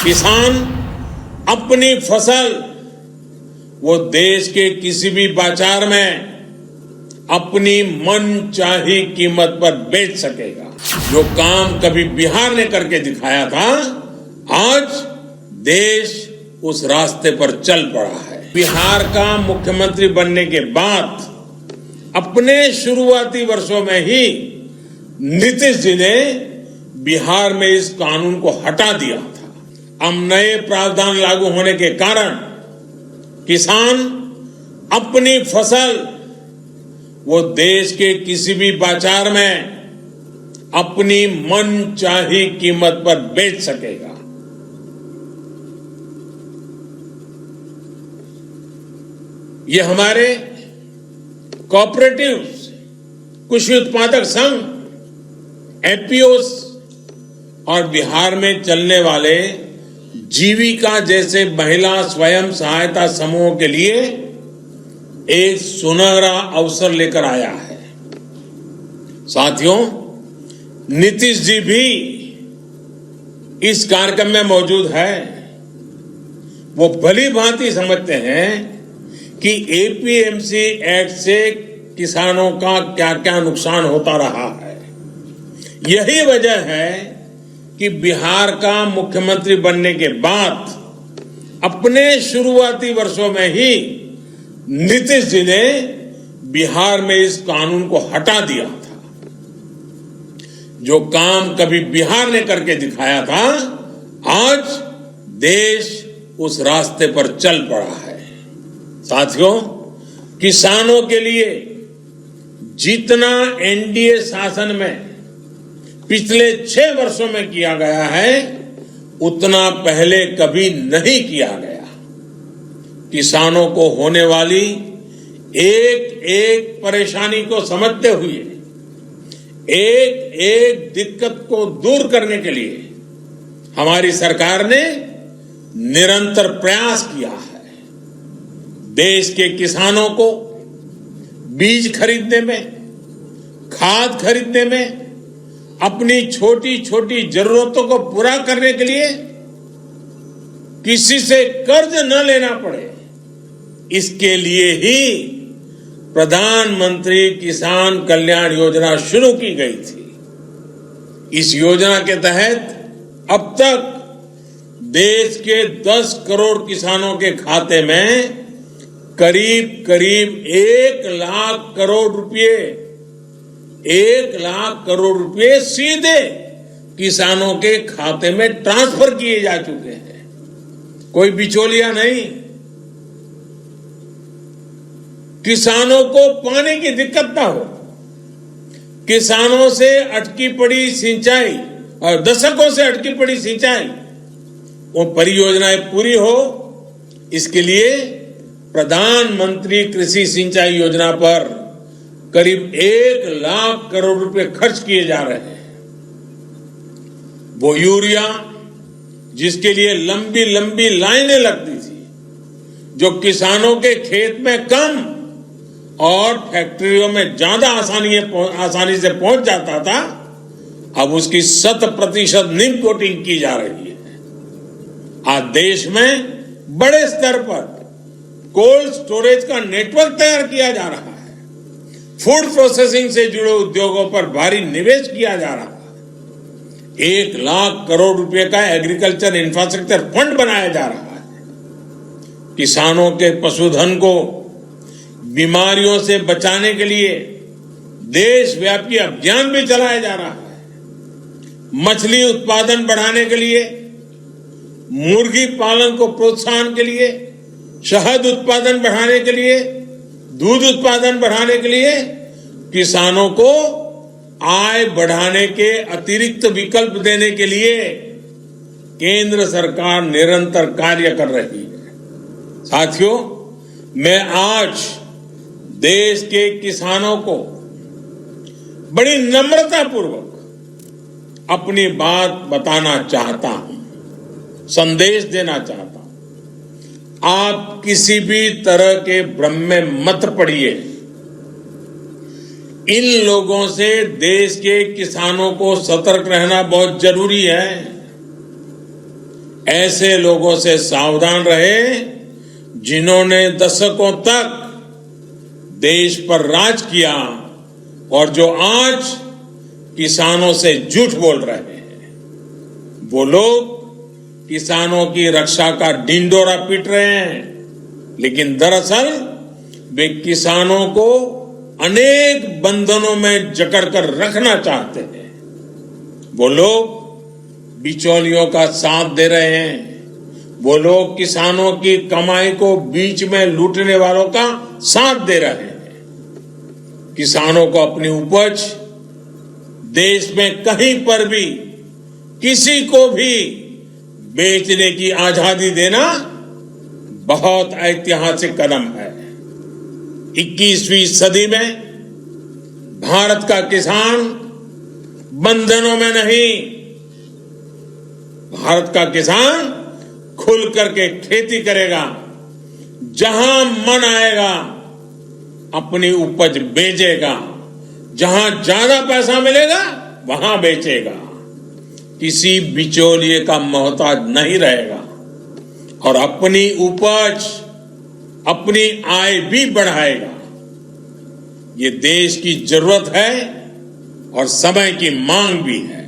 किसान अपनी फसल वो देश के किसी भी बाजार में अपनी मनचाही कीमत पर बेच सकेगा। जो काम कभी बिहार ने करके दिखाया था, आज देश उस रास्ते पर चल पड़ा है। बिहार का मुख्यमंत्री बनने के बाद अपने शुरुआती वर्षों में ही नीतीश जी ने बिहार में इस कानून को हटा दिया था। अब नए प्रावधान लागू होने के कारण किसान अपनी फसल वो देश के किसी भी बाजार में अपनी मनचाही कीमत पर बेच सकेगा। ये हमारे कोऑपरेटिव्स, कृषि उत्पादक संघ, एपीओस और बिहार में चलने वाले जीविका जैसे महिला स्वयं सहायता समूहों के लिए एक सुनहरा अवसर लेकर आया है। साथियों, नीतीश जी भी इस कार्यक्रम में मौजूद है। वो भली भांति समझते हैं कि एपीएमसी एक्ट से किसानों का क्या क्या नुकसान होता रहा है। यही वजह है कि बिहार का मुख्यमंत्री बनने के बाद अपने शुरुआती वर्षों में ही नीतीश जी ने बिहार में इस कानून को हटा दिया था। जो काम कभी बिहार ने करके दिखाया था, आज देश उस रास्ते पर चल पड़ा है। साथियों, किसानों के लिए जितना एनडीए शासन में पिछले 6 वर्षों में किया गया है, उतना पहले कभी नहीं किया गया। किसानों को होने वाली एक एक परेशानी को समझते हुए, एक एक दिक्कत को दूर करने के लिए हमारी सरकार ने निरंतर प्रयास किया है। देश के किसानों को बीज खरीदने में, खाद खरीदने में, अपनी छोटी छोटी जरूरतों को पूरा करने के लिए किसी से कर्ज न लेना पड़े, इसके लिए ही प्रधानमंत्री किसान कल्याण योजना शुरू की गई थी। इस योजना के तहत अब तक देश के 10 करोड़ किसानों के खाते में करीब करीब 1 लाख करोड़ रुपए, 1 लाख करोड़ रुपए सीधे किसानों के खाते में ट्रांसफर किए जा चुके हैं। कोई बिचौलिया नहीं। किसानों को पानी की दिक्कत ना हो, किसानों से अटकी पड़ी सिंचाई और दशकों से अटकी पड़ी सिंचाई, वो परियोजनाएं पूरी हो, इसके लिए प्रधानमंत्री कृषि सिंचाई योजना पर करीब 1 लाख करोड़ रुपए खर्च किए जा रहे हैं। वो यूरिया जिसके लिए लंबी लंबी लाइनें लगती थी, जो किसानों के खेत में कम और फैक्ट्रियों में ज्यादा आसानी से पहुंच जाता था, अब उसकी 100% नीम कोटिंग की जा रही है। आज देश में बड़े स्तर पर कोल्ड स्टोरेज का नेटवर्क तैयार किया जा रहा है। फूड प्रोसेसिंग से जुड़े उद्योगों पर भारी निवेश किया जा रहा है। 1 लाख करोड़ रुपए का एग्रीकल्चर इंफ्रास्ट्रक्चर फंड बनाया जा रहा है। किसानों के पशुधन को बीमारियों से बचाने के लिए देशव्यापी अभियान भी चलाया जा रहा है। मछली उत्पादन बढ़ाने के लिए, मुर्गी पालन को प्रोत्साहन के लिए, शहद उत्पादन बढ़ाने के लिए, दूध उत्पादन बढ़ाने के लिए किसानों को आय बढ़ाने के अतिरिक्त विकल्प देने के लिए केंद्र सरकार निरंतर कार्य कर रही है। साथियों, मैं आज देश के किसानों को बड़ी नम्रता पूर्वक अपनी बात बताना चाहता हूं, संदेश देना चाहता हूं। आप किसी भी तरह के भ्रम में मत पड़िए। इन लोगों से देश के किसानों को सतर्क रहना बहुत जरूरी है। ऐसे लोगों से सावधान रहे जिन्होंने दशकों तक देश पर राज किया और जो आज किसानों से झूठ बोल रहे हैं। वो लोग किसानों की रक्षा का ढिंढोरा पीट रहे हैं, लेकिन दरअसल वे किसानों को अनेक बंधनों में जकड़कर रखना चाहते हैं। वो लोग बिचौलियों का साथ दे रहे हैं। वो लोग किसानों की कमाई को बीच में लूटने वालों का साथ दे रहे हैं। किसानों को अपनी उपज देश में कहीं पर भी किसी को भी बेचने की आजादी देना बहुत ऐतिहासिक कदम है। 21वीं सदी में भारत का किसान बंधनों में नहीं, भारत का किसान खुल करके खेती करेगा, जहां मन आएगा अपनी उपज बेचेगा, जहां ज्यादा पैसा मिलेगा वहां बेचेगा, किसी बिचौलिए का मोहताज नहीं रहेगा और अपनी उपज, अपनी आय भी बढ़ाएगा। ये देश की जरूरत है और समय की मांग भी है।